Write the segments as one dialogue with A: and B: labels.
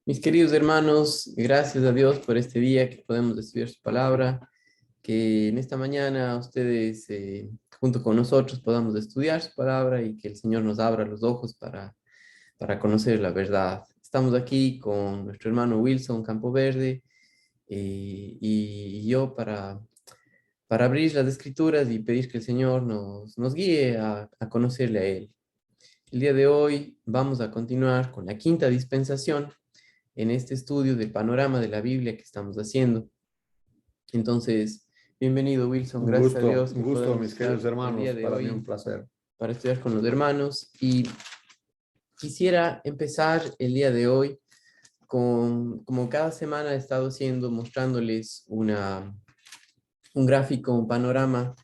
A: Mis queridos hermanos, gracias a Dios por este día que podemos estudiar su palabra, que en esta mañana ustedes junto con nosotros podamos estudiar su palabra y que el Señor nos abra los ojos para conocer la verdad. Estamos aquí con nuestro hermano Wilson Campoverde y yo para abrir las escrituras y pedir que el Señor nos guíe a conocerle a Él. El día de hoy vamos a continuar con la quinta dispensación en este estudio del panorama de la Biblia que estamos haciendo. Entonces, bienvenido Wilson, gracias a Dios
B: Un
A: que
B: gusto,
A: podemos
B: mis queridos
A: estar el
B: hermanos,
A: día de
B: para mí un
A: hoy
B: placer.
A: para estudiar con los hermanos y quisiera empezar el día de hoy como cada semana he estado haciendo, mostrándoles un gráfico, un panorama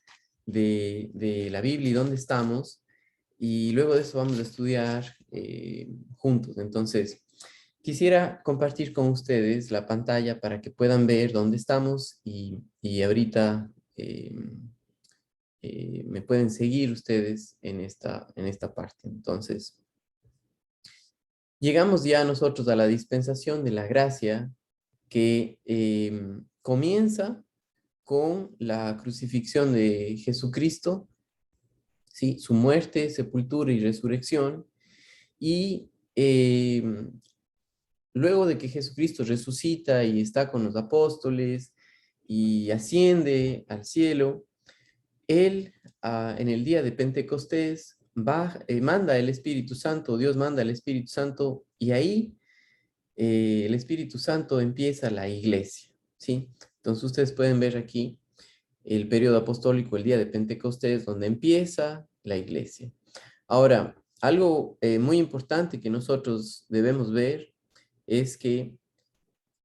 A: de la Biblia y dónde estamos, y luego de eso vamos a estudiar juntos. Entonces, quisiera compartir con ustedes la pantalla para que puedan ver dónde estamos y ahorita me pueden seguir ustedes en esta parte. Entonces, llegamos ya nosotros a la dispensación de la gracia que comienza con la crucifixión de Jesucristo, ¿sí? Su muerte, sepultura y resurrección. Y luego de que Jesucristo resucita y está con los apóstoles y asciende al cielo, Él en el día de Pentecostés manda el Espíritu Santo, Dios manda el Espíritu Santo, y ahí el Espíritu Santo empieza la iglesia, ¿sí? Entonces ustedes pueden ver aquí el periodo apostólico, el día de Pentecostés, donde empieza la iglesia. Ahora, algo muy importante que nosotros debemos ver es que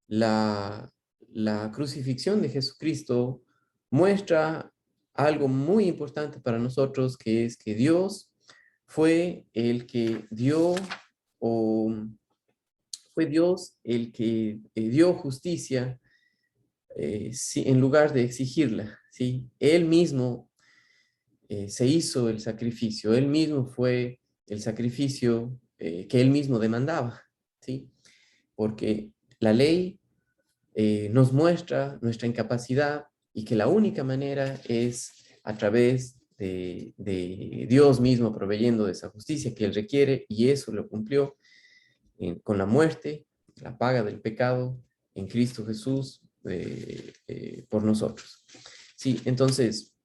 A: la, la crucifixión de Jesucristo muestra algo muy importante para nosotros, que es que Dios fue el que dio, o fue Dios el que dio justicia en lugar de exigirla, ¿sí? Él mismo se hizo el sacrificio, él mismo fue el sacrificio que él mismo demandaba, ¿sí? Porque la ley nos muestra nuestra incapacidad y que la única manera es a través de Dios mismo proveyendo de esa justicia que Él requiere, y eso lo cumplió con la muerte, la paga del pecado en Cristo Jesús por nosotros. Sí, entonces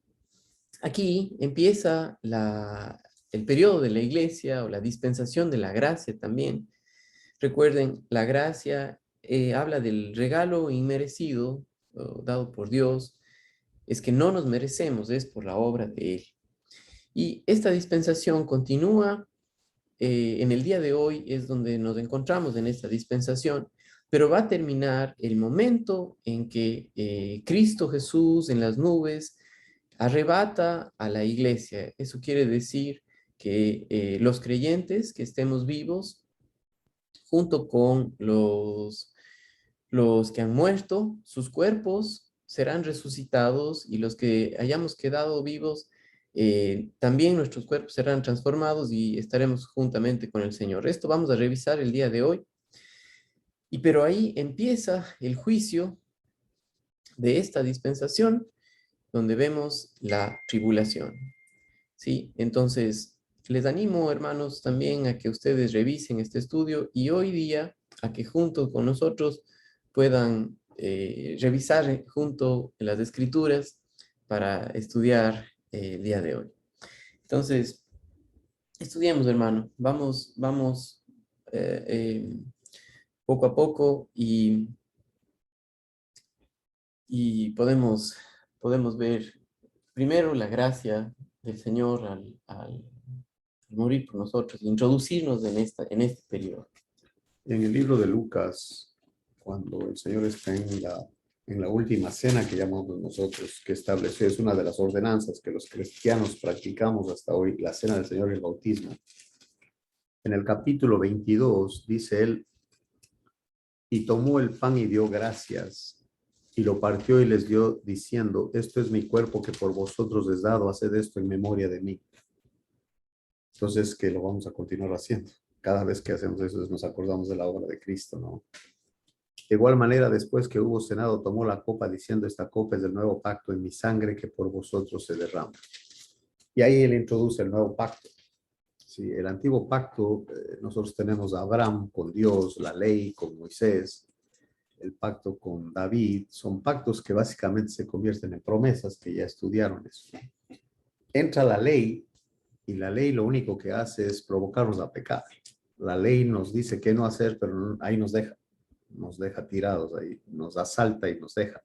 A: aquí empieza el periodo de la iglesia o la dispensación de la gracia también. Recuerden, la gracia habla del regalo inmerecido dado por Dios, es que no nos merecemos, es por la obra de Él. Y esta dispensación continúa en el día de hoy, es donde nos encontramos en esta dispensación, pero va a terminar el momento en que Cristo Jesús en las nubes arrebata a la iglesia. Eso quiere decir que los creyentes que estemos vivos, junto con los que han muerto, sus cuerpos serán resucitados, y los que hayamos quedado vivos, también nuestros cuerpos serán transformados y estaremos juntamente con el Señor. Esto vamos a revisar el día de hoy. Pero ahí empieza el juicio de esta dispensación, donde vemos la tribulación, ¿sí? Entonces, les animo, hermanos, también a que ustedes revisen este estudio y hoy día a que junto con nosotros puedan revisar junto las escrituras para estudiar el día de hoy. Entonces, estudiemos, hermano. Vamos poco a poco y podemos ver primero la gracia del Señor al morir por nosotros, introducirnos en este periodo.
B: En el libro de Lucas, cuando el Señor está en la última cena que llamamos nosotros, que estableció, es una de las ordenanzas que los cristianos practicamos hasta hoy, la cena del Señor y el bautismo. En el capítulo 22 dice él, y tomó el pan y dio gracias, y lo partió y les dio, diciendo, esto es mi cuerpo que por vosotros es dado, haced esto en memoria de mí. Entonces, que lo vamos a continuar haciendo. Cada vez que hacemos eso nos acordamos de la obra de Cristo, ¿no? De igual manera, después que hubo cenado, tomó la copa diciendo, esta copa es del nuevo pacto en mi sangre que por vosotros se derrama. Y ahí él introduce el nuevo pacto. Sí, el antiguo pacto, nosotros tenemos a Abraham con Dios, la ley con Moisés, el pacto con David, son pactos que básicamente se convierten en promesas, que ya estudiaron eso. Entra la ley y la ley lo único que hace es provocarnos a pecar. La ley nos dice qué no hacer, pero ahí nos deja tirados, ahí nos asalta y nos deja.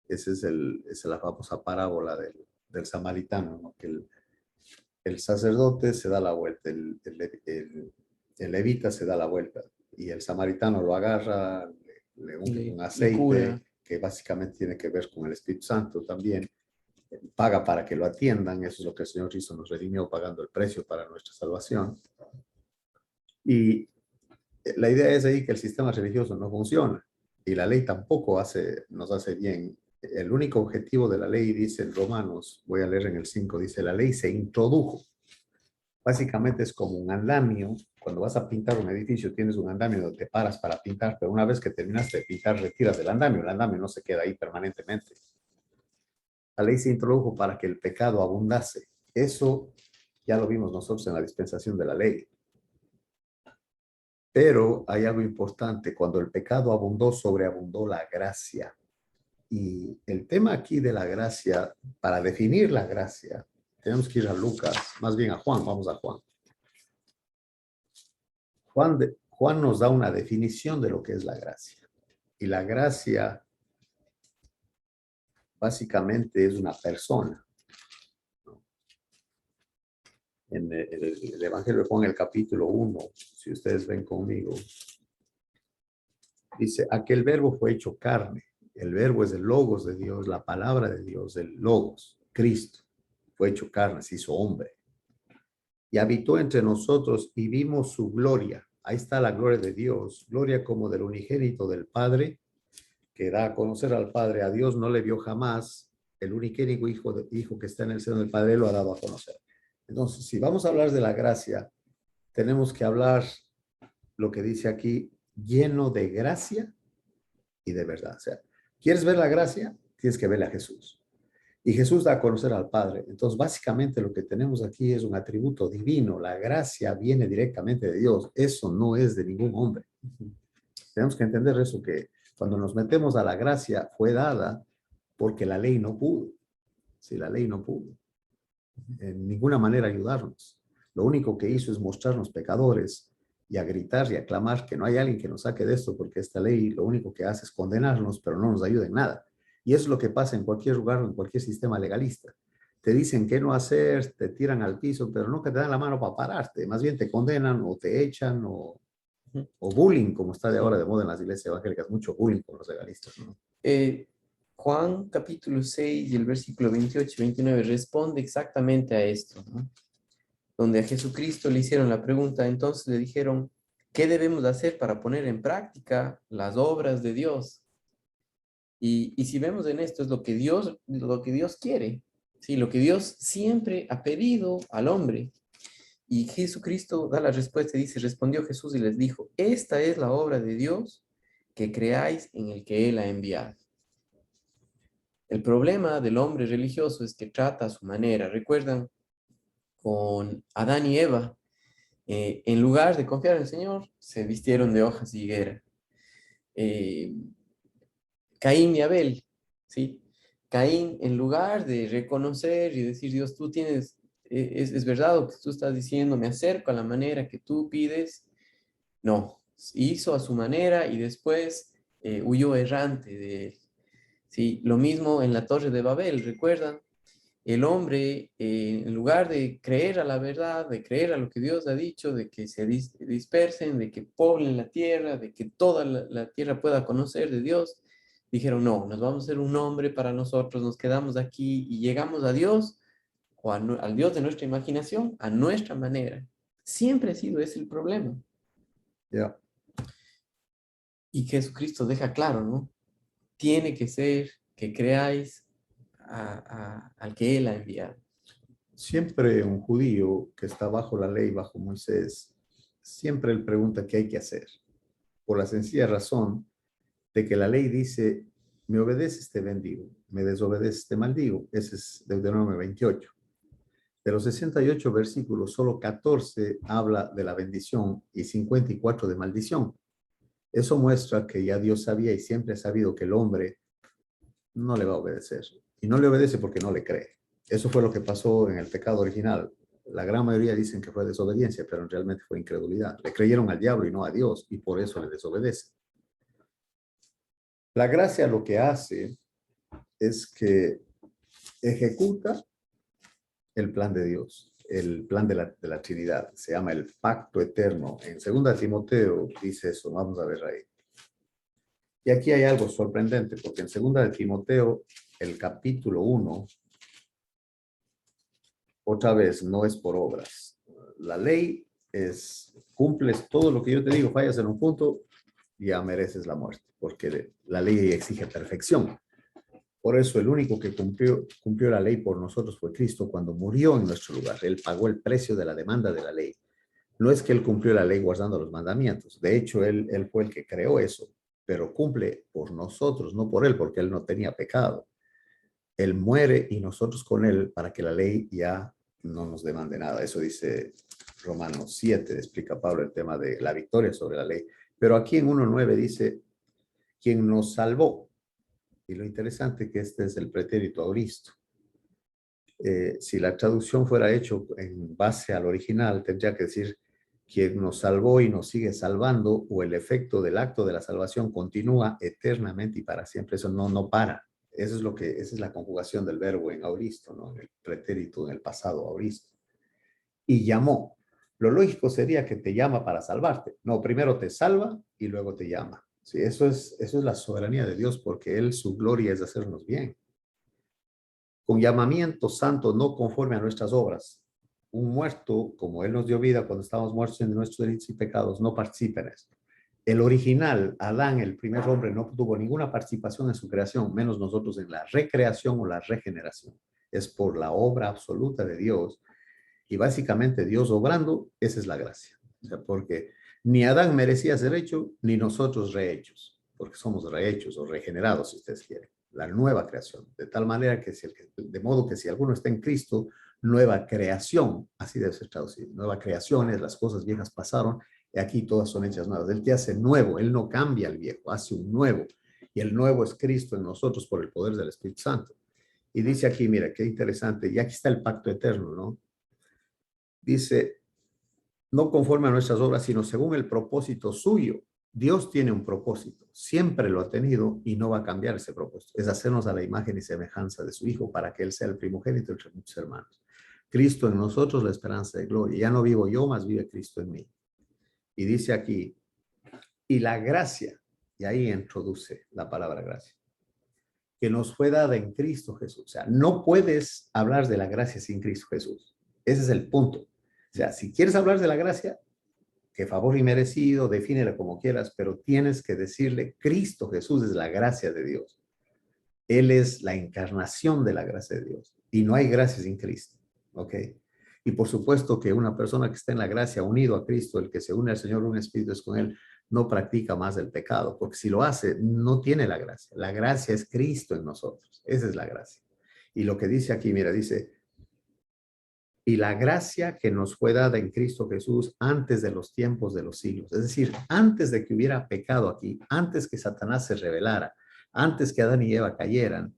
B: Esa es la famosa parábola del samaritano, ¿no? Que el sacerdote se da la vuelta, el levita se da la vuelta y el samaritano lo agarra, le unge con
A: Le cura.
B: aceite, que básicamente tiene que ver con el Espíritu Santo también, paga para que lo atiendan, eso es lo que el Señor hizo, nos redimió pagando el precio para nuestra salvación. Y la idea es ahí que el sistema religioso no funciona y la ley tampoco nos hace bien. El único objetivo de la ley, dice en Romanos, voy a leer en el 5, dice, la ley se introdujo. Básicamente es como un andamio. Cuando vas a pintar un edificio, tienes un andamio donde te paras para pintar, pero una vez que terminaste de pintar, retiras el andamio no se queda ahí permanentemente. La ley se introdujo para que el pecado abundase. Eso ya lo vimos nosotros en la dispensación de la ley. Pero hay algo importante, cuando el pecado abundó, sobreabundó la gracia. Y el tema aquí de la gracia, para definir la gracia, tenemos que ir a Lucas, más bien a Juan, vamos a Juan. Juan nos da una definición de lo que es la gracia. Y la gracia básicamente es una persona. En el Evangelio de Juan, el capítulo 1, si ustedes ven conmigo, dice, aquel verbo fue hecho carne. El verbo es el logos de Dios, la palabra de Dios, el logos, Cristo. Fue hecho carne, se hizo hombre. Y habitó entre nosotros y vimos su gloria. Ahí está la gloria de Dios, gloria como del unigénito del Padre, que da a conocer al Padre. A Dios no le vio jamás. El unigénito hijo que está en el seno del Padre lo ha dado a conocer. Entonces, si vamos a hablar de la gracia, tenemos que hablar lo que dice aquí, lleno de gracia y de verdad. O sea, ¿quieres ver la gracia? Tienes que verle a Jesús. Y Jesús da a conocer al Padre. Entonces, básicamente lo que tenemos aquí es un atributo divino. La gracia viene directamente de Dios. Eso no es de ningún hombre. Tenemos que entender eso, que cuando nos metemos a la gracia fue dada porque la ley no pudo. Si la ley no pudo en ninguna manera ayudarnos. Lo único que hizo es mostrarnos pecadores y a gritar y a clamar que no hay alguien que nos saque de esto, porque esta ley lo único que hace es condenarnos, pero no nos ayuda en nada. Y eso es lo que pasa en cualquier lugar o en cualquier sistema legalista. Te dicen qué no hacer, te tiran al piso, pero no que te dan la mano para pararte. Más bien te condenan o te echan o bullying, como está de ahora de moda en las iglesias evangélicas, mucho bullying con los legalistas, ¿no?
A: Eh, Juan capítulo 6 y el versículo 28 y 29 responde exactamente a esto, ¿no? Donde a Jesucristo le hicieron la pregunta, entonces le dijeron, ¿qué debemos hacer para poner en práctica las obras de Dios? Y si vemos en esto, es lo que Dios quiere, ¿sí? Lo que Dios siempre ha pedido al hombre. Y Jesucristo da la respuesta y dice, respondió Jesús y les dijo, esta es la obra de Dios, que creáis en el que Él ha enviado. El problema del hombre religioso es que trata a su manera. ¿Recuerdan con Adán y Eva? En lugar de confiar en el Señor, se vistieron de hojas de higuera. Eh, Caín y Abel, ¿sí? Caín, en lugar de reconocer y decir, Dios, tú tienes, es verdad lo que tú estás diciendo, me acerco a la manera que tú pides, no, hizo a su manera y después huyó errante de él. Sí, lo mismo en la Torre de Babel, ¿recuerdan? El hombre, en lugar de creer a la verdad, de creer a lo que Dios ha dicho, de que se dispersen, de que poblen la tierra, de que toda la tierra pueda conocer de Dios, dijeron, no, nos vamos a hacer un nombre para nosotros, nos quedamos aquí y llegamos a Dios o al Dios de nuestra imaginación, a nuestra manera. Siempre ha sido ese el problema.
B: Ya.
A: Y Jesucristo deja claro, ¿no? Tiene que ser que creáis al que Él ha enviado.
B: Siempre un judío que está bajo la ley, bajo Moisés, siempre él pregunta qué hay que hacer, por la sencilla razón de que la ley dice, me obedeces, te bendigo, me desobedeces, te maldigo. Ese es Deuteronomio 28. De los 68 versículos, solo 14 habla de la bendición y 54 de maldición. Eso muestra que ya Dios sabía y siempre ha sabido que el hombre no le va a obedecer. Y no le obedece porque no le cree. Eso fue lo que pasó en el pecado original. La gran mayoría dicen que fue desobediencia, pero realmente fue incredulidad. Le creyeron al diablo y no a Dios, y por eso le desobedece. La gracia lo que hace es que ejecuta el plan de Dios, el plan de la Trinidad. Se llama el pacto eterno. En 2 Timoteo dice eso. Vamos a ver ahí. Y aquí hay algo sorprendente, porque en 2 Timoteo, el capítulo 1, otra vez, no es por obras. La ley es, cumples todo lo que yo te digo, fallas en un punto, ya mereces la muerte, porque la ley exige perfección. Por eso el único que cumplió la ley por nosotros fue Cristo cuando murió en nuestro lugar. Él pagó el precio de la demanda de la ley. No es que él cumplió la ley guardando los mandamientos. De hecho, él fue el que creó eso, pero cumple por nosotros, no por él, porque él no tenía pecado. Él muere y nosotros con él para que la ley ya no nos demande nada. Eso dice Romanos 7, explica Pablo el tema de la victoria sobre la ley. Pero aquí en 1:9 dice, quien nos salvó. Y lo interesante es que este es el pretérito auristo. Si la traducción fuera hecho en base al original, tendría que decir quien nos salvó y nos sigue salvando, o el efecto del acto de la salvación continúa eternamente y para siempre. Eso no para. Eso es lo que, esa es la conjugación del verbo en auristo, ¿no? En el pretérito en el pasado auristo. Y llamó. Lo lógico sería que te llama para salvarte. No, primero te salva y luego te llama. Sí, eso es la soberanía de Dios, porque Él, su gloria es hacernos bien. Con llamamiento santo, no conforme a nuestras obras. Un muerto, como Él nos dio vida cuando estábamos muertos en nuestros delitos y pecados, no participa en esto. El original, Adán, el primer hombre, no tuvo ninguna participación en su creación, menos nosotros en la recreación o la regeneración. Es por la obra absoluta de Dios. Y básicamente Dios obrando, esa es la gracia. O sea, porque ni Adán merecía ser hecho, ni nosotros rehechos, porque somos rehechos o regenerados, si ustedes quieren. La nueva creación, de tal manera que de modo que si alguno está en Cristo, nueva creación, así debe ser traducido, nueva creación es las cosas viejas pasaron y aquí todas son hechas nuevas. Él te hace nuevo, Él no cambia el viejo, hace un nuevo, y el nuevo es Cristo en nosotros por el poder del Espíritu Santo. Y dice aquí, mira, qué interesante, y aquí está el pacto eterno, ¿no? Dice, no conforme a nuestras obras, sino según el propósito suyo. Dios tiene un propósito, siempre lo ha tenido y no va a cambiar ese propósito. Es hacernos a la imagen y semejanza de su Hijo para que Él sea el primogénito entre muchos hermanos. Cristo en nosotros, la esperanza de gloria. Ya no vivo yo, más vive Cristo en mí. Y dice aquí, y la gracia, y ahí introduce la palabra gracia, que nos fue dada en Cristo Jesús. O sea, no puedes hablar de la gracia sin Cristo Jesús. Ese es el punto. O sea, si quieres hablar de la gracia, que favor inmerecido, defínela como quieras, pero tienes que decirle, Cristo Jesús es la gracia de Dios. Él es la encarnación de la gracia de Dios. Y no hay gracia sin Cristo. ¿Ok? Y por supuesto que una persona que está en la gracia, unido a Cristo, el que se une al Señor, un espíritu es con Él, no practica más el pecado, porque si lo hace, no tiene la gracia. La gracia es Cristo en nosotros. Esa es la gracia. Y lo que dice aquí, mira, dice, y la gracia que nos fue dada en Cristo Jesús antes de los tiempos de los siglos. Es decir, antes de que hubiera pecado aquí, antes que Satanás se rebelara, antes que Adán y Eva cayeran,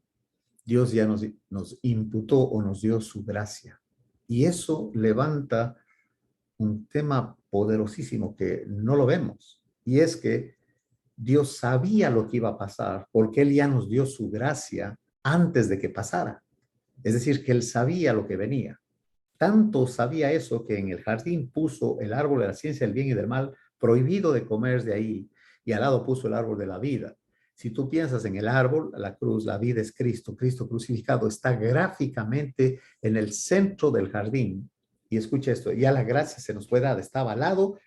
B: Dios ya nos imputó o nos dio su gracia. Y eso levanta un tema poderosísimo que no lo vemos. Y es que Dios sabía lo que iba a pasar porque Él ya nos dio su gracia antes de que pasara. Es decir, que Él sabía lo que venía. Tanto sabía eso que en el jardín puso el árbol de la ciencia del bien y del mal, prohibido de comer de ahí, y al lado puso el árbol de la vida. Si tú piensas en el árbol, la cruz, la vida es Cristo, Cristo crucificado, está gráficamente en el centro del jardín. Y escucha esto, ya la gracia se nos fue dada, estaba al lado,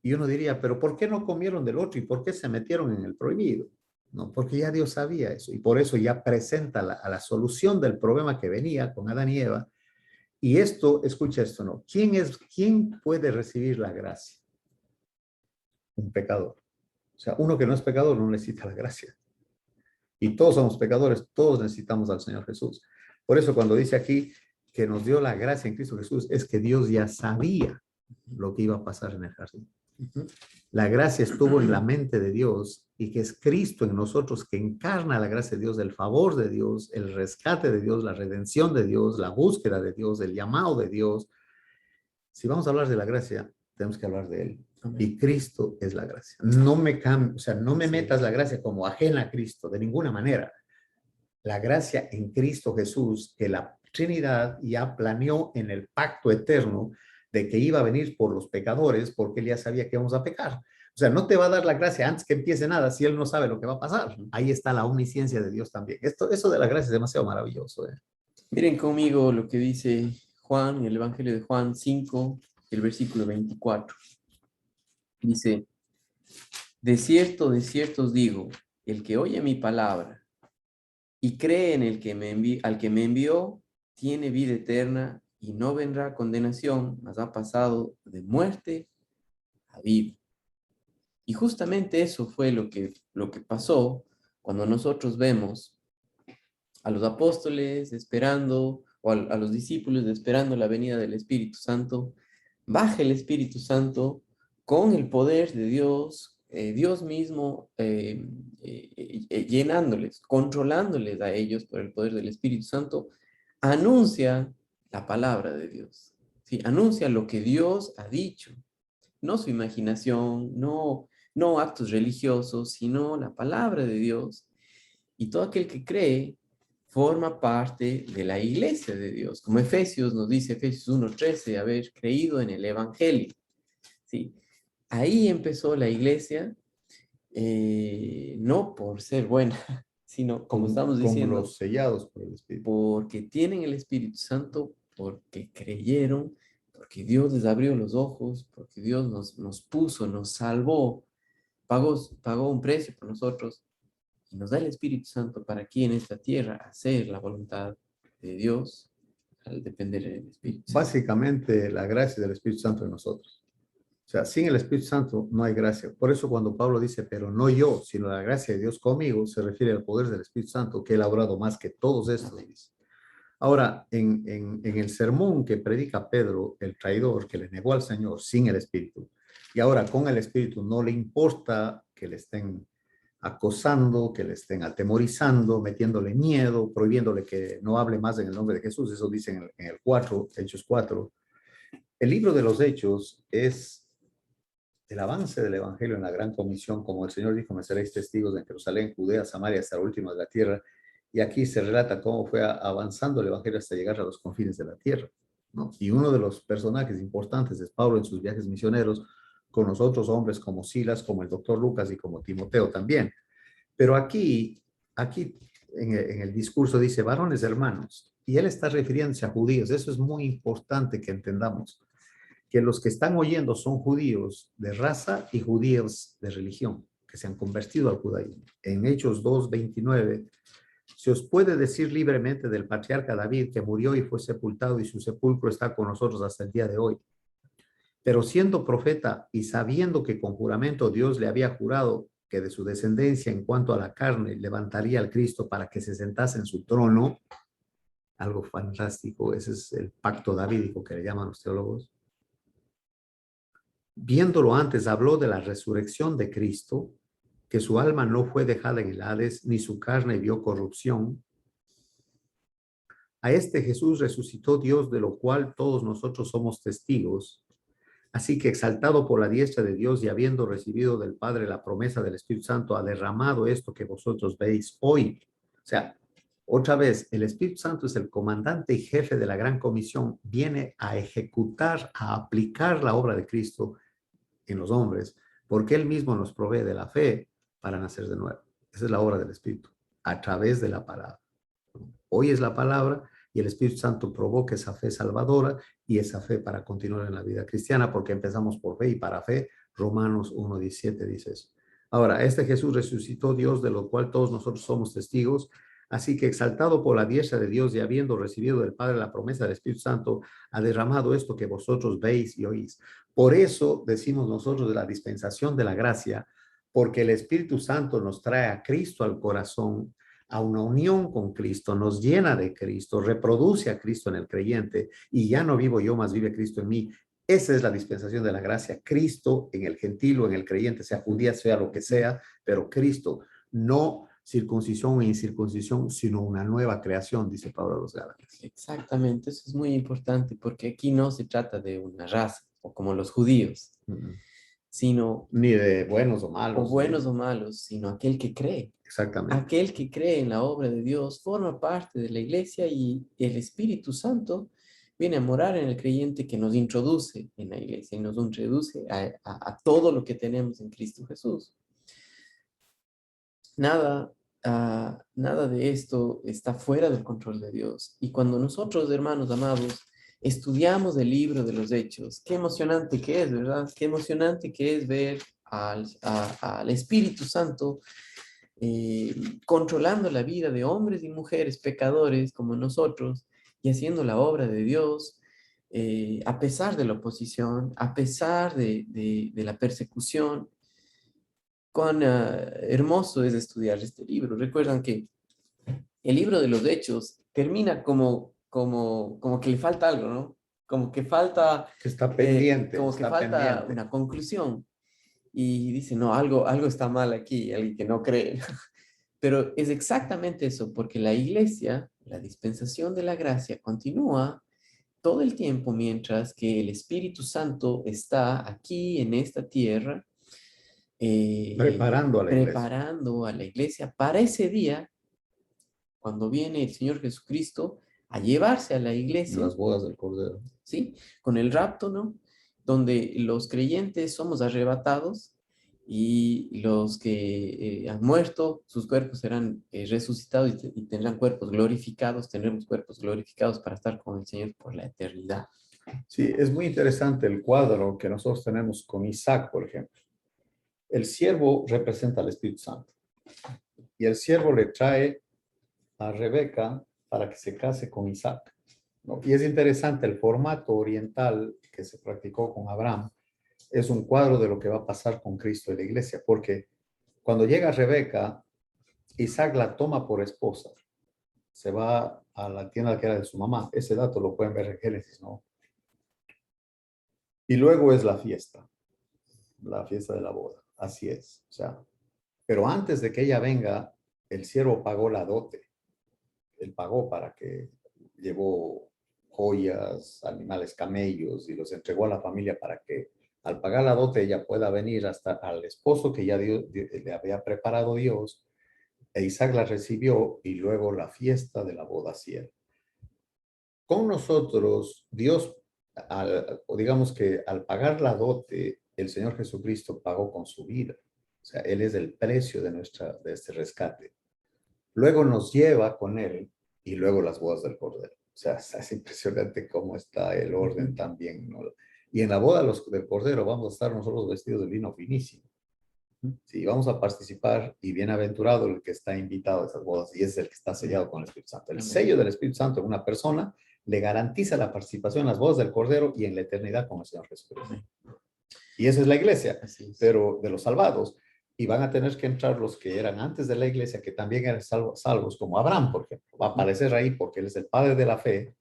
B: y uno diría, pero ¿por qué no comieron del otro y por qué se metieron en el prohibido? No, porque ya Dios sabía eso, y por eso ya presenta a la solución del problema que venía con Adán y Eva. Y esto, escucha esto, ¿no? ¿Quién puede recibir la gracia? un pecador. O sea, uno que no es pecador no necesita la gracia. Y todos somos pecadores, todos necesitamos al Señor Jesús. Por eso cuando dice aquí que nos dio la gracia en Cristo Jesús, es que Dios ya sabía lo que iba a pasar en el jardín. La gracia estuvo en la mente de Dios y que es Cristo en nosotros que encarna la gracia de Dios, el favor de Dios, el rescate de Dios, la redención de Dios, la búsqueda de Dios, el llamado de Dios. Si vamos a hablar de la gracia, tenemos que hablar de Él.
A: Amén.
B: Y Cristo es la gracia. No me o sea, no me
A: Sí.
B: metas la gracia como ajena a Cristo, de ninguna manera. La gracia en Cristo Jesús, que la Trinidad ya planeó en el pacto eterno de que iba a venir por los pecadores, porque Él ya sabía que íbamos a pecar. O sea, no te va a dar la gracia antes que empiece nada si Él no sabe lo que va a pasar. Ahí está la omnisciencia de Dios también. Eso de la gracia es demasiado maravilloso.
A: Miren conmigo lo que dice Juan, en el Evangelio de Juan 5, el versículo 24. Dice, de cierto os digo, el que oye mi palabra y cree en el que al que me envió, tiene vida eterna y no vendrá a condenación, mas ha pasado de muerte a vida. Y justamente eso fue lo que pasó cuando nosotros vemos a los apóstoles esperando, o a los discípulos esperando la venida del Espíritu Santo. Baja el Espíritu Santo con el poder de Dios, Dios mismo llenándoles, controlándoles a ellos por el poder del Espíritu Santo, anuncia la palabra de Dios. ¿Sí? Anuncia lo que Dios ha dicho, no su imaginación, no actos religiosos, sino la palabra de Dios. Y todo aquel que cree forma parte de la iglesia de Dios. Como Efesios nos dice, Efesios 1:13, haber creído en el Evangelio. ¿Sí? Ahí empezó la iglesia, no por ser buena, sino, como estamos
B: como
A: diciendo,
B: los sellados por el Espíritu.
A: porque tienen el Espíritu Santo, porque creyeron, porque Dios les abrió los ojos, porque Dios nos puso, nos salvó, pagó un precio por nosotros y nos da el Espíritu Santo para aquí en esta tierra hacer la voluntad de Dios al depender del Espíritu Santo.
B: Básicamente, la gracia del Espíritu Santo en nosotros. O sea, sin el Espíritu Santo no hay gracia. Por eso cuando Pablo dice, pero no yo, sino la gracia de Dios conmigo, se refiere al poder del Espíritu Santo, que él ha obrado más que todos estos. Ahora, en el sermón que predica Pedro, el traidor que le negó al Señor sin el Espíritu, y ahora con el Espíritu no le importa que le estén acosando, que le estén atemorizando, metiéndole miedo, prohibiéndole que no hable más en el nombre de Jesús. Eso dice en el 4, Hechos 4. El libro de los Hechos es el avance del Evangelio en la gran comisión, como el Señor dijo, me seréis testigos en Jerusalén, Judea, Samaria, hasta el último de la tierra. Y aquí se relata cómo fue avanzando el Evangelio hasta llegar a los confines de la tierra, ¿no? Y uno de los personajes importantes es Pablo en sus viajes misioneros, con los otros hombres como Silas, como el doctor Lucas y como Timoteo también. Pero aquí en el discurso dice, varones hermanos, y él está refiriéndose a judíos. Eso es muy importante que entendamos, que los que están oyendo son judíos de raza y judíos de religión, que se han convertido al judaísmo. En Hechos 2:29, se os puede decir libremente del patriarca David que murió y fue sepultado y su sepulcro está con nosotros hasta el día de hoy. Pero siendo profeta y sabiendo que con juramento Dios le había jurado que de su descendencia en cuanto a la carne levantaría al Cristo para que se sentase en su trono, algo fantástico, ese es el pacto davídico que le llaman los teólogos. Viéndolo antes, habló de la resurrección de Cristo, que su alma no fue dejada en el Hades, ni su carne vio corrupción. A este Jesús resucitó Dios, de lo cual todos nosotros somos testigos. Así que exaltado por la diestra de Dios y habiendo recibido del Padre la promesa del Espíritu Santo, ha derramado esto que vosotros veis hoy. O sea, otra vez, el Espíritu Santo es el comandante y jefe de la gran comisión, viene a ejecutar, a aplicar la obra de Cristo en los hombres, porque Él mismo nos provee de la fe para nacer de nuevo. Esa es la obra del Espíritu, a través de la palabra. Hoy es la palabra y el Espíritu Santo provoca esa fe salvadora y esa fe para continuar en la vida cristiana, porque empezamos por fe y para fe. Romanos 1:17 dice eso. Ahora, este Jesús resucitó Dios, de lo cual todos nosotros somos testigos. Así que exaltado por la diestra de Dios y habiendo recibido del Padre la promesa del Espíritu Santo, ha derramado esto que vosotros veis y oís. Por eso decimos nosotros de la dispensación de la gracia, porque el Espíritu Santo nos trae a Cristo al corazón, a una unión con Cristo, nos llena de Cristo, reproduce a Cristo en el creyente y ya no vivo yo, más vive Cristo en mí. Esa es la dispensación de la gracia, Cristo en el gentil o en el creyente, sea judía, sea lo que sea, pero Cristo, no circuncisión e incircuncisión, sino una nueva creación, dice Pablo a los Gálatas.
A: Exactamente, eso es muy importante porque aquí no se trata de una raza o como los judíos, sino
B: Ni de buenos o
A: o
B: malos.
A: buenos o malos, sino aquel que cree.
B: Exactamente.
A: Aquel que cree en la obra de Dios forma parte de la iglesia y el Espíritu Santo viene a morar en el creyente que nos introduce en la iglesia y nos introduce a todo lo que tenemos en Cristo Jesús. Nada, nada de esto está fuera del control de Dios. Y cuando nosotros, hermanos amados, estudiamos el libro de los Hechos, qué emocionante que es, ¿verdad? Qué emocionante que es ver al Espíritu Santo controlando la vida de hombres y mujeres pecadores como nosotros y haciendo la obra de Dios, a pesar de la oposición, a pesar de la persecución. Cuán hermoso es estudiar este libro. Recuerdan que el libro de los Hechos termina como que le falta algo, ¿no? Como que falta,
B: Que está pendiente,
A: como que
B: está
A: falta
B: pendiente.
A: una conclusión. Y dice, no, algo está mal aquí, alguien que no cree. Pero es exactamente eso, porque la iglesia, la dispensación de la gracia, continúa todo el tiempo mientras que el Espíritu Santo está aquí en esta tierra,
B: Preparando a la iglesia.
A: preparando a la iglesia para ese día, cuando viene el Señor Jesucristo a llevarse a la iglesia,
B: Las bodas del Cordero.
A: ¿sí? Con el rapto, ¿no? Donde los creyentes somos arrebatados y los que han muerto, sus cuerpos serán resucitados y tendrán cuerpos glorificados, tendremos cuerpos glorificados para estar con el Señor por la eternidad.
B: Sí, es muy interesante el cuadro que nosotros tenemos con Isaac, por ejemplo. El siervo representa al Espíritu Santo y el siervo le trae a Rebeca para que se case con Isaac, ¿no? Y es interesante el formato oriental que se practicó con Abraham. Es un cuadro de lo que va a pasar con Cristo y la iglesia, porque cuando llega Rebeca, Isaac la toma por esposa, se va a la tienda que era de su mamá. Ese dato lo pueden ver en Génesis, ¿no? Y luego es la fiesta de la boda. Así es. O sea, pero antes de que ella venga, el siervo pagó la dote. Él pagó para que llevó joyas, animales, camellos y los entregó a la familia para que al pagar la dote ella pueda venir hasta al esposo que ya le había preparado Dios. E Isaac la recibió y luego la fiesta de la boda cielo. Con nosotros, Dios, o digamos que al pagar la dote, el Señor Jesucristo pagó con su vida. O sea, Él es el precio de este rescate. Luego nos lleva con Él y luego las bodas del Cordero. O sea, es impresionante cómo está el orden también, ¿no? Y en la boda del Cordero vamos a estar nosotros vestidos de lino finísimo. Sí, vamos a participar y bienaventurado el que está invitado a esas bodas y es el que está sellado con el Espíritu Santo. El sello del Espíritu Santo en una persona le garantiza la participación en las bodas del Cordero y en la eternidad con el Señor Jesucristo. Y esa es la iglesia, pero de los salvados. Y van a tener que entrar los que eran antes de la iglesia, que también eran salvos, como Abraham, por ejemplo. Va a aparecer ahí porque él es el padre de la fe.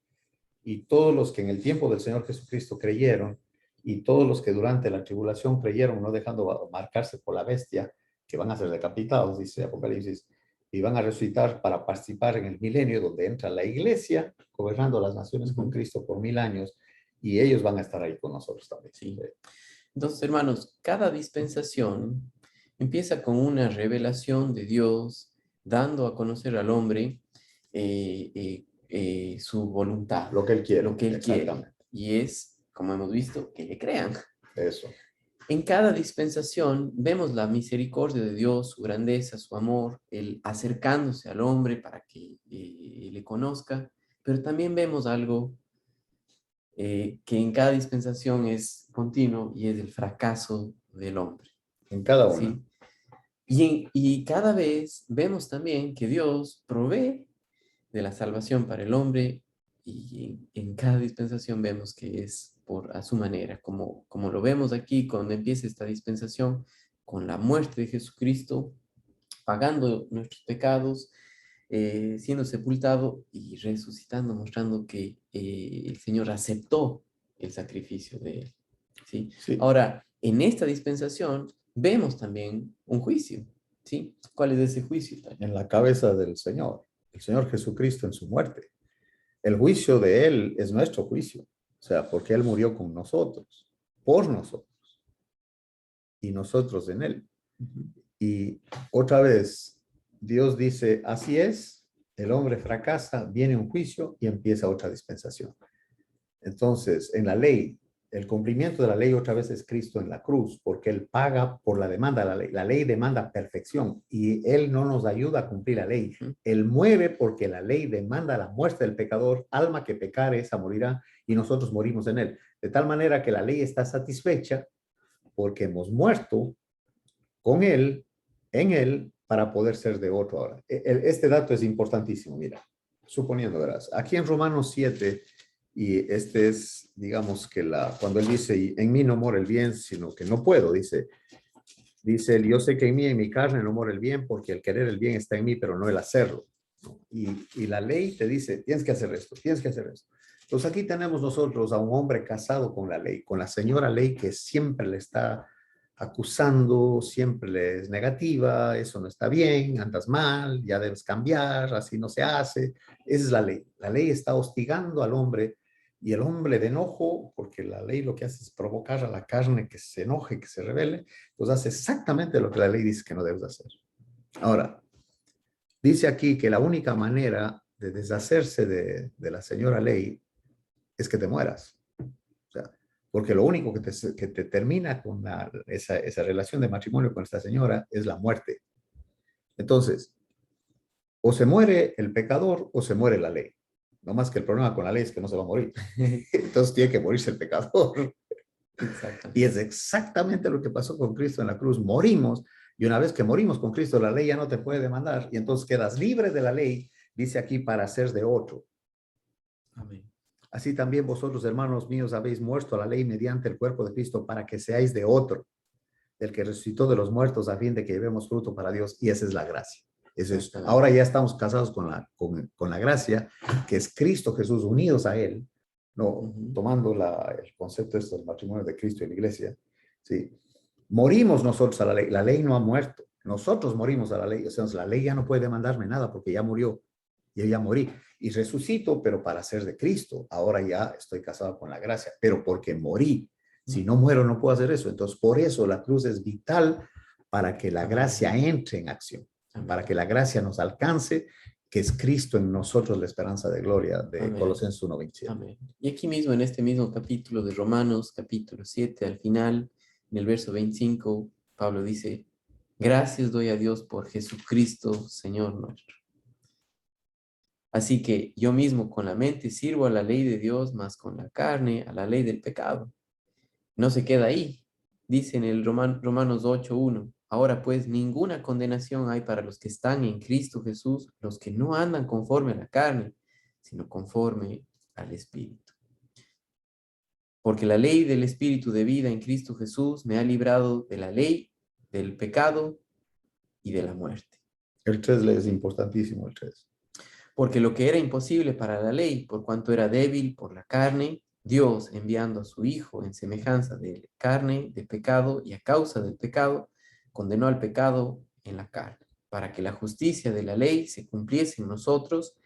B: Y todos los que en el tiempo del Señor Jesucristo creyeron, y todos los que durante la tribulación creyeron, no dejando marcarse por la bestia, que van a ser decapitados, dice Apocalipsis, y van a resucitar para participar en el milenio, donde entra la iglesia, gobernando las naciones con Cristo por 1000 años, y ellos van a estar ahí con nosotros también.
A: Sí. Entonces, hermanos, cada dispensación empieza con una revelación de Dios, dando a conocer al hombre su voluntad.
B: Lo que Él quiere.
A: Lo que Él quiere. Y es, como hemos visto, que le crean.
B: Eso.
A: En cada dispensación vemos la misericordia de Dios, su grandeza, su amor, el acercándose al hombre para que le conozca, pero también vemos algo que en cada dispensación es continuo y es el fracaso del hombre.
B: En cada una.
A: ¿Sí? Y cada vez vemos también que Dios provee de la salvación para el hombre y en cada dispensación vemos que es a su manera, como lo vemos aquí cuando empieza esta dispensación con la muerte de Jesucristo, pagando nuestros pecados, siendo sepultado y resucitando, mostrando que el Señor aceptó el sacrificio de él. ¿Sí?
B: Sí,
A: Ahora, en esta dispensación vemos también un juicio. ¿Sí? ¿Cuál es ese juicio?
B: en la cabeza del Señor, el Señor Jesucristo en su muerte. El juicio de Él es nuestro juicio, o sea, porque Él murió con nosotros, por nosotros, y nosotros en Él. Y otra vez, Dios dice, así es, el hombre fracasa, viene un juicio y empieza otra dispensación. Entonces, en la ley, el cumplimiento de la ley otra vez es Cristo en la cruz, porque Él paga por la demanda de la ley. La ley demanda perfección y Él no nos ayuda a cumplir la ley. Él muere porque la ley demanda la muerte del pecador, alma que pecare, esa morirá, y nosotros morimos en Él. De tal manera que la ley está satisfecha porque hemos muerto con Él, en Él, para poder ser de otro ahora. Este dato es importantísimo, mira. Suponiendo, verás, aquí en Romanos 7, y este es, digamos que cuando él dice, en mí no mora el bien, sino que no puedo, dice él, yo sé que en mí, en mi carne no mora el bien, porque el querer el bien está en mí, pero no el hacerlo. Y la ley te dice, tienes que hacer esto, tienes que hacer esto. Entonces aquí tenemos nosotros a un hombre casado con la ley, con la señora ley que siempre le está acusando, siempre le es negativa, eso no está bien, andas mal, ya debes cambiar, así no se hace. Esa es la ley. La ley está hostigando al hombre y el hombre de enojo, porque la ley lo que hace es provocar a la carne que se enoje, que se rebele, pues hace exactamente lo que la ley dice que no debes hacer. Ahora, dice aquí que la única manera de deshacerse de la señora ley es que te mueras. O sea, porque lo único que te termina con esa relación de matrimonio con esta señora es la muerte. Entonces, o se muere el pecador o se muere la ley. No más que el problema con la ley es que no se va a morir. Entonces tiene que morirse el pecador. Y
A: Exactamente.
B: es exactamente lo que pasó con Cristo en la cruz. Morimos y una vez que morimos con Cristo, la ley ya no te puede demandar y entonces quedas libre de la ley, dice aquí, para ser de otro.
A: Amén.
B: Así también vosotros, hermanos míos, habéis muerto a la ley mediante el cuerpo de Cristo para que seáis de otro, del que resucitó de los muertos a fin de que llevemos fruto para Dios. Y esa es la gracia. Eso es.
A: Exactamente.
B: Ahora ya estamos casados con la gracia, que es Cristo Jesús, unidos a Él, no tomando el concepto del matrimonio de Cristo y la iglesia. Sí. Morimos nosotros a la ley no ha muerto, nosotros morimos a la ley, o sea, la ley ya no puede demandarme nada porque ya murió, yo ya morí y resucito, pero para ser de Cristo, ahora ya estoy casado con la gracia, pero porque morí, si no muero no puedo hacer eso, entonces por eso la cruz es vital para que la gracia entre en acción, para que la gracia nos alcance, que es Cristo en nosotros la esperanza de gloria de
A: Amén.
B: Colosenses 1:27.
A: Amén. Y aquí mismo, en este mismo capítulo de Romanos, capítulo 7, al final, en el verso 25, Pablo dice, gracias doy a Dios por Jesucristo, Señor nuestro. Así que yo mismo con la mente sirvo a la ley de Dios, más con la carne a la ley del pecado. No se queda ahí. Dice en el Romanos 8:1, ahora pues ninguna condenación hay para los que están en Cristo Jesús, los que no andan conforme a la carne, sino conforme al Espíritu. Porque la ley del Espíritu de vida en Cristo Jesús me ha librado de la ley, del pecado y de la muerte.
B: El 3 es importantísimo, el 3.
A: Porque lo que era imposible para la ley, por cuanto era débil por la carne, Dios, enviando a su Hijo en semejanza de carne, de pecado y a causa del pecado, condenó al pecado en la carne, para que la justicia de la ley se cumpliese en nosotros,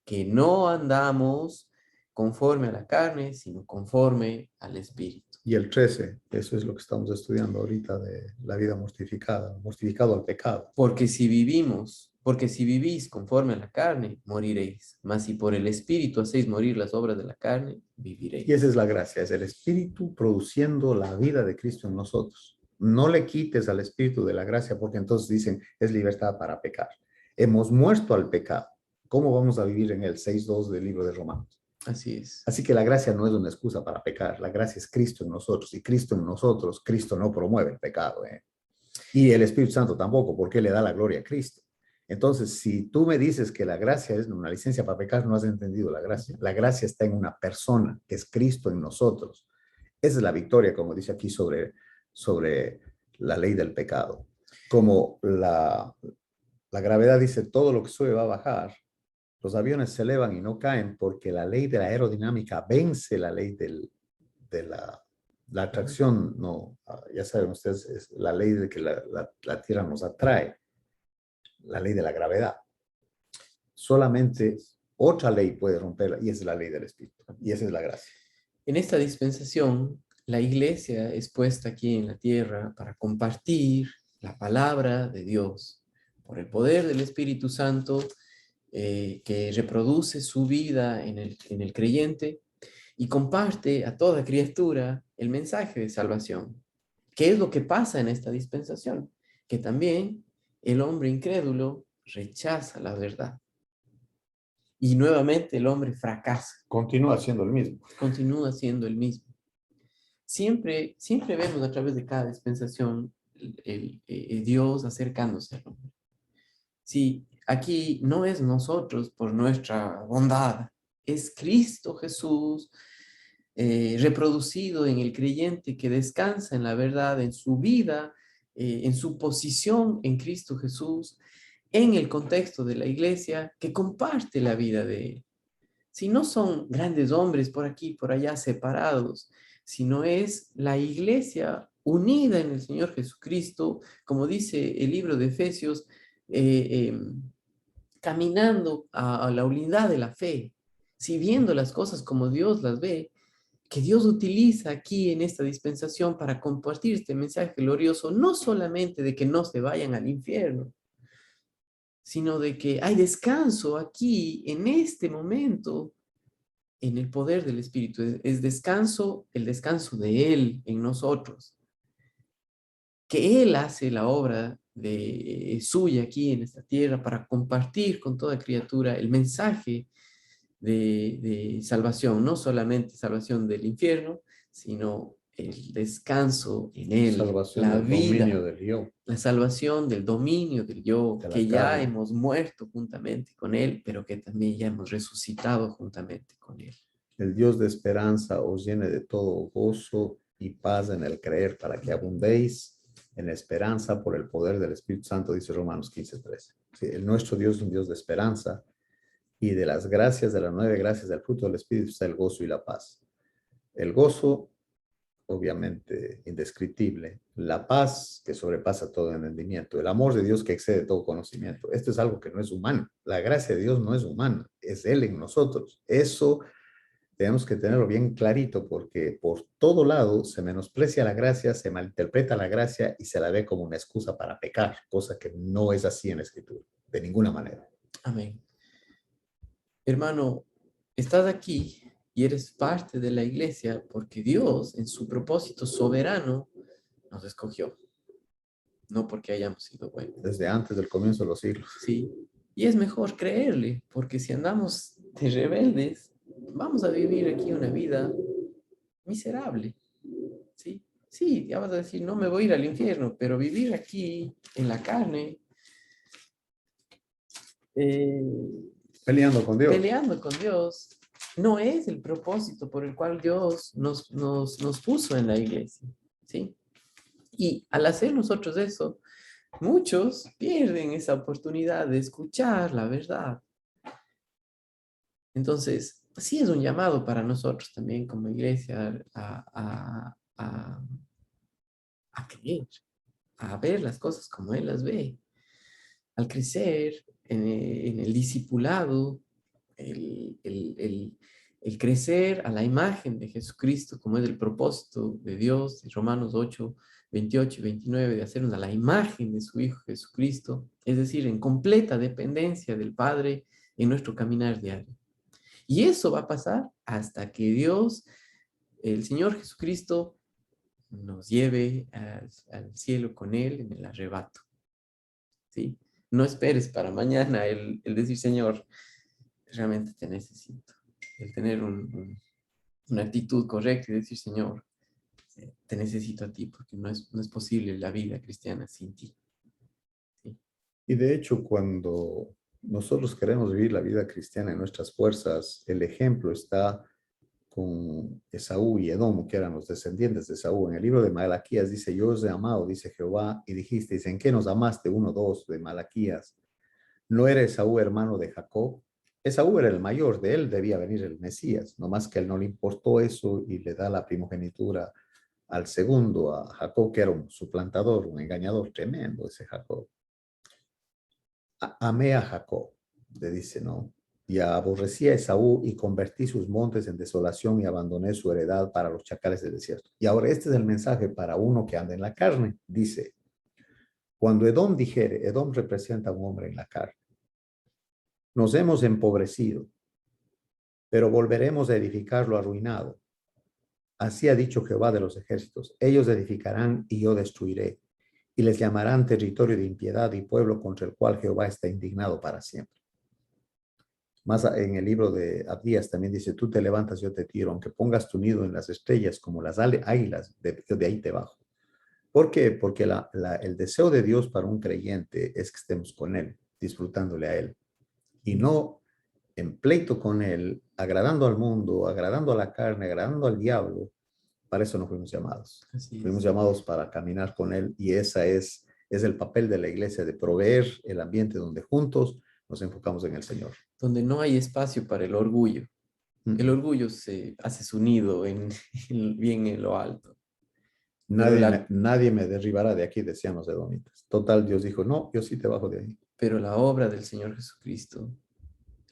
A: que no andamos conforme a la carne, sino conforme al Espíritu.
B: Y el 13, eso es lo que estamos estudiando ahorita de la vida mortificada, mortificado al pecado.
A: Porque si vivís conforme a la carne, moriréis. Mas si por el Espíritu hacéis morir las obras de la carne, viviréis.
B: Y esa es la gracia, es el Espíritu produciendo la vida de Cristo en nosotros. No le quites al Espíritu de la gracia porque entonces dicen, es libertad para pecar. Hemos muerto al pecado. ¿Cómo vamos a vivir en el 6:2 del libro de Romanos?
A: Así es.
B: Así que la gracia no es una excusa para pecar, la gracia es Cristo en nosotros y Cristo en nosotros, Cristo no promueve el pecado. Y el Espíritu Santo tampoco, porque le da la gloria a Cristo. Entonces, si tú me dices que la gracia es una licencia para pecar, no has entendido la gracia. La gracia está en una persona, que es Cristo en nosotros. Esa es la victoria, como dice aquí, sobre la ley del pecado. Como la gravedad dice, todo lo que sube va a bajar. Los aviones se elevan y no caen porque la ley de la aerodinámica vence la ley de la atracción. No, ya saben ustedes, es la ley de que la Tierra nos atrae, la ley de la gravedad. Solamente otra ley puede romperla y es la ley del Espíritu. Y esa es la gracia.
A: En esta dispensación, la iglesia es puesta aquí en la tierra para compartir la palabra de Dios por el poder del Espíritu Santo que reproduce su vida en el creyente y comparte a toda criatura el mensaje de salvación. ¿Qué es lo que pasa en esta dispensación? Que también el hombre incrédulo rechaza la verdad. Y nuevamente el hombre fracasa.
B: Continúa siendo el mismo.
A: Continúa siendo el mismo. Siempre vemos a través de cada dispensación Dios acercándose al hombre. Sí, aquí no es nosotros por nuestra bondad, es Cristo Jesús reproducido en el creyente que descansa en la verdad, en su vida, en su posición en Cristo Jesús, en el contexto de la iglesia, que comparte la vida de él. Si no son grandes hombres por aquí, por allá, separados, sino es la iglesia unida en el Señor Jesucristo, como dice el libro de Efesios, caminando a la unidad de la fe, si viendo las cosas como Dios las ve, que Dios utiliza aquí en esta dispensación para compartir este mensaje glorioso, no solamente de que no se vayan al infierno, sino de que hay descanso aquí, en este momento, en el poder del Espíritu. Es descanso, el descanso de Él en nosotros. Que Él hace la obra de suya aquí en esta tierra para compartir con toda criatura el mensaje de salvación, no solamente salvación del infierno, sino el descanso en Él,
B: Salvación
A: la
B: del dominio
A: vida,
B: del yo.
A: la salvación del dominio del yo,
B: De la
A: que ya
B: carne.
A: hemos muerto juntamente con Él, pero que también ya hemos resucitado juntamente con Él.
B: El Dios de esperanza os llene de todo gozo y paz en el creer para que abundéis en esperanza por el poder del Espíritu Santo, dice Romanos 15:13. Sí, el nuestro Dios es un Dios de esperanza y de las gracias, de las 9 gracias del fruto del Espíritu está el gozo y la paz. El gozo, obviamente, indescriptible. La paz que sobrepasa todo entendimiento. El amor de Dios que excede todo conocimiento. Esto es algo que no es humano. La gracia de Dios no es humana, es Él en nosotros. Eso tenemos que tenerlo bien clarito porque por todo lado se menosprecia la gracia, se malinterpreta la gracia y se la ve como una excusa para pecar, cosa que no es así en la Escritura, de ninguna manera.
A: Amén. Hermano, estás aquí y eres parte de la iglesia porque Dios, en su propósito soberano, nos escogió. No porque hayamos sido buenos.
B: Desde antes del comienzo de los siglos.
A: Sí. Y es mejor creerle, porque si andamos de rebeldes, vamos a vivir aquí una vida miserable. Sí, sí, ya vas a decir, no me voy a ir al infierno, pero vivir aquí en la carne,
B: Peleando con Dios.
A: peleando con Dios, no es el propósito por el cual Dios nos puso en la iglesia. ¿Sí? Y al hacer nosotros eso, muchos pierden esa oportunidad de escuchar la verdad. Entonces, sí es un llamado para nosotros también como iglesia a creer, a ver las cosas como Él las ve. Al crecer en el discipulado, el crecer a la imagen de Jesucristo, como es el propósito de Dios, Romanos 8, 28 y 29, de hacernos a la imagen de su Hijo Jesucristo, es decir, en completa dependencia del Padre en nuestro caminar diario. Y eso va a pasar hasta que Dios, el Señor Jesucristo, nos lleve al cielo con Él en el arrebato. ¿Sí? No esperes para mañana el decir, Señor, realmente te necesito. El tener una actitud correcta y decir, Señor, te necesito a ti, porque no es posible la vida cristiana sin ti. ¿Sí?
B: Y de hecho, cuando nosotros queremos vivir la vida cristiana en nuestras fuerzas, el ejemplo está con Esaú y Edom, que eran los descendientes de Esaú. En el libro de Malaquías dice, yo os he amado, dice Jehová, y dijisteis, ¿en qué nos amaste? 1:2 de Malaquías. ¿No era Esaú hermano de Jacob? Esaú era el mayor, de él debía venir el Mesías, nomás que a él no le importó eso y le da la primogenitura al segundo, a Jacob, que era un suplantador, un engañador tremendo, ese Jacob. Amé a Jacob, le dice, ¿no? Y aborrecí a Esaú y convertí sus montes en desolación y abandoné su heredad para los chacales del desierto. Y ahora este es el mensaje para uno que anda en la carne. Dice, cuando Edom dijere, Edom representa a un hombre en la carne. Nos hemos empobrecido, pero volveremos a edificar lo arruinado. Así ha dicho Jehová de los ejércitos. Ellos edificarán y yo destruiré. Y les llamarán territorio de impiedad y pueblo contra el cual Jehová está indignado para siempre. Más en el libro de Abdías también dice, tú te levantas, yo te tiro, aunque pongas tu nido en las estrellas como las águilas, de ahí te bajo. ¿Por qué? Porque el deseo de Dios para un creyente es que estemos con Él, disfrutándole a Él, y no en pleito con Él, agradando al mundo, agradando a la carne, agradando al diablo. Para eso no fuimos llamados.
A: Así
B: Fuimos
A: es.
B: llamados para caminar con Él, y esa es el papel de la iglesia, de proveer el ambiente donde juntos nos enfocamos en el Señor.
A: Donde no hay espacio para el orgullo. El orgullo se hace su nido bien en lo alto. Pero
B: Nadie me derribará de aquí, decían los edomitas. Total, Dios dijo, no, yo sí te bajo de ahí.
A: pero la obra del Señor Jesucristo,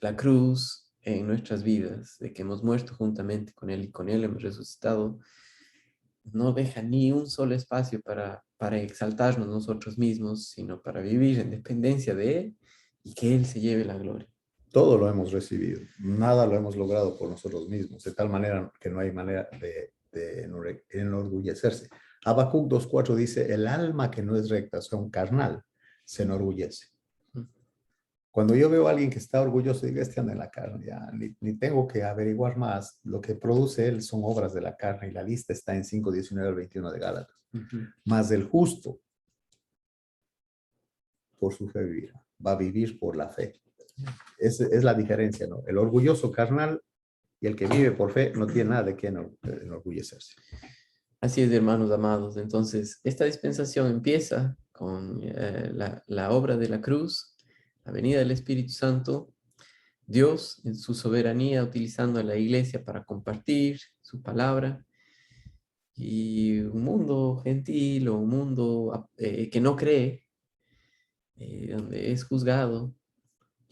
A: la cruz en nuestras vidas, de que hemos muerto juntamente con Él y con Él hemos resucitado, no deja ni un solo espacio para exaltarnos nosotros mismos, sino para vivir en dependencia de Él y que Él se lleve la gloria.
B: Todo lo hemos recibido. Nada lo hemos logrado por nosotros mismos, de tal manera que no hay manera de enorgullecerse. Habacuc 2:4 dice, el alma que no es recta, o sea, un carnal, se enorgullece. Cuando yo veo a alguien que está orgulloso, digo, este anda en la carne, ya ni tengo que averiguar más. Lo que produce él son obras de la carne, y la lista está en 5:19-21 de Gálatas. Mas el justo, por su fe vivirá, va a vivir por la fe. Es la diferencia, ¿no? El orgulloso carnal y el que vive por fe no tiene nada de qué enorgullecerse.
A: Así es, hermanos amados. Entonces, esta dispensación empieza con la obra de la cruz, la venida del Espíritu Santo, Dios en su soberanía utilizando a la iglesia para compartir su palabra, y un mundo gentil o un mundo que no cree, donde es juzgado.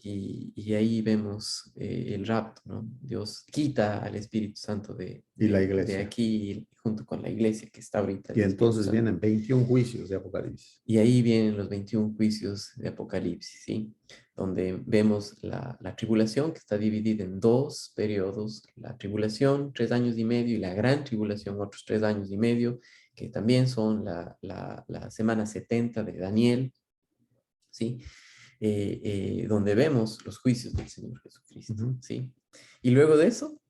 A: Y ahí vemos el rapto, ¿no? Dios quita al Espíritu Santo
B: Y la
A: de
B: iglesia.
A: aquí junto con la iglesia que está ahorita.
B: Y entonces vienen 21 juicios de Apocalipsis.
A: Y ahí vienen los 21 juicios de Apocalipsis, ¿sí? Donde vemos la tribulación que está dividida en dos periodos. La tribulación, 3 años y medio, y la gran tribulación, otros 3 años y medio, que también son la semana 70 de Daniel, ¿sí? Donde vemos los juicios del Señor Jesucristo, ¿sí? Y luego de eso,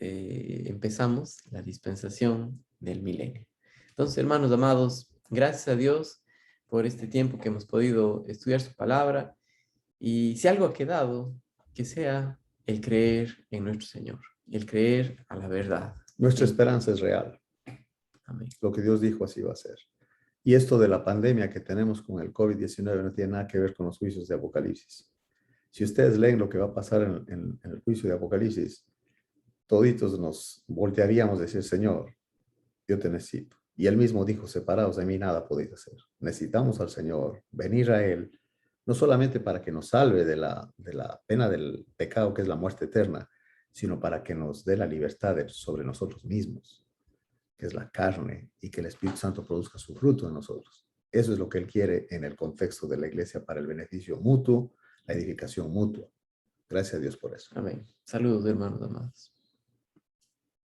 A: empezamos la dispensación del milenio. Entonces, hermanos amados, gracias a Dios por este tiempo que hemos podido estudiar su palabra, y si algo ha quedado, que sea el creer en nuestro Señor, el creer a la verdad.
B: Nuestra esperanza es real.
A: Amén.
B: Lo que Dios dijo así va a ser. Y esto de la pandemia que tenemos con el COVID-19 no tiene nada que ver con los juicios de Apocalipsis. Si ustedes leen lo que va a pasar en el juicio de Apocalipsis, toditos nos voltearíamos a decir, Señor, yo te necesito. Y él mismo dijo, separados de mí nada podéis hacer. Necesitamos al Señor, venir a Él, no solamente para que nos salve de la pena del pecado, que es la muerte eterna, sino para que nos dé la libertad sobre nosotros mismos, que es la carne, y que el Espíritu Santo produzca su fruto en nosotros. Eso es lo que Él quiere en el contexto de la iglesia, para el beneficio mutuo, la edificación mutua. Gracias a Dios por eso.
A: Amén. Saludos, hermanos amados.